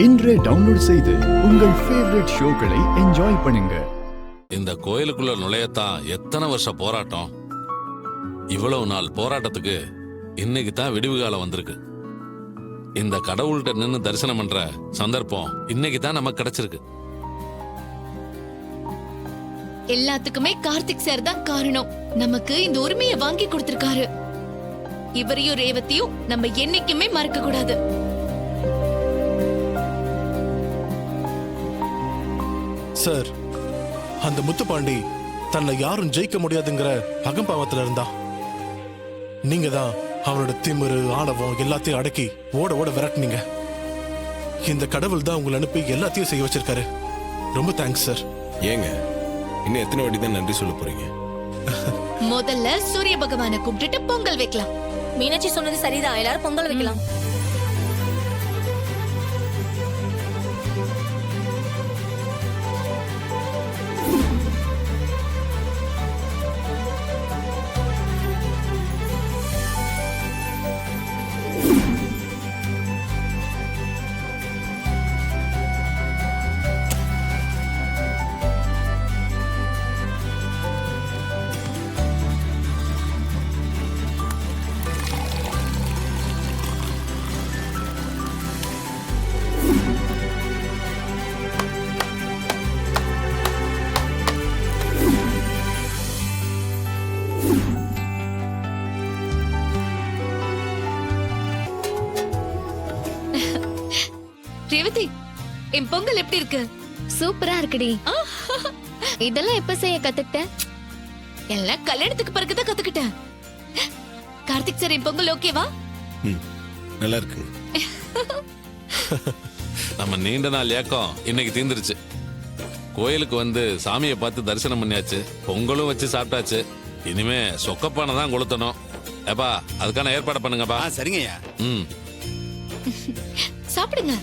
இன்றே டவுன்லோட் செய்து உங்கள் ஃபேவரட் ஷோக்களை என்ஜாய் பண்ணுங்க. இந்த கோயிலுக்குள்ள நுழையத்தான் எத்தனை வருஷ போராட்டம். இவ்வளவு நாள் போராட்டத்துக்கு இன்னைக்கு தான் விடிவு காலம் வந்திருக்கு. இந்த கடவுள்கிட்ட நின்று தரிசனம் பண்ற சந்தர்ப்பம் இன்னைக்கு தான் நமக்கு கிடைச்சிருக்கு. எல்லாத்துக்குமே கார்த்திக் சார் தான் காரணம். நமக்கு இந்த உரிமையை வாங்கி கொடுத்திருக்காரு. இவரையும் ரேவதியும் நம்ம என்னைக்குமே மறக்க கூடாது. சார், அந்த முத்துப்பாண்டி தன்னை யாரும் ஜெயிக்க முடியாதுங்கிற அகம்பாவத்துல இருந்தா, நீங்க தான் அவனோட திமிரு ஆணவம் எல்லாத்தையும் அடக்கி ஓட ஓட விரட்டினீங்க. இந்த கடவுள் தான் உங்களை அனுப்பி எல்லாத்தையும் செய்ய வச்சிருக்காரு. ரொம்ப தேங்க்ஸ் சார். ஏங்க இன்னும் எத்தனை வாட்டி தான் நன்றி சொல்ல போறீங்க? முதல்ல சூரிய பகவானை கூப்பிட்டுட்டு பொங்கல் வைக்கலாம். மீனாட்சி சொன்னது சரிதான், எல்லாரும் பொங்கல் வைக்கலாம். ரேவதி, என் பொங்கல் எப்படி இருக்கு? சூப்பரா இருக்குடி. இதெல்லாம் எப்ப செய்ய கத்துக்கிட்ட? எல்லாம் கல்யாணத்துக்கு பிறகுதான் கத்துக்கிட்டேன். கார்த்திக் சார், என் பொங்கல் ஓகேவா? நல்லா இருக்கு. நம்ம நீண்ட நாள் ஏக்கம் இன்னைக்கு தீந்துருச்சு. கோயிலுக்கு வந்து சாமியை பார்த்து தரிசனம் பண்ணியாச்சு, பொங்கலும் வச்சு சாப்பிட்டாச்சு. இனிமே சொக்கப்பானை தான் கொளுத்தணும். ஏப்பா, அதுக்கான ஏற்பாடு பண்ணுங்கப்பா. சரிங்கய்யா. சாப்பிடுங்க.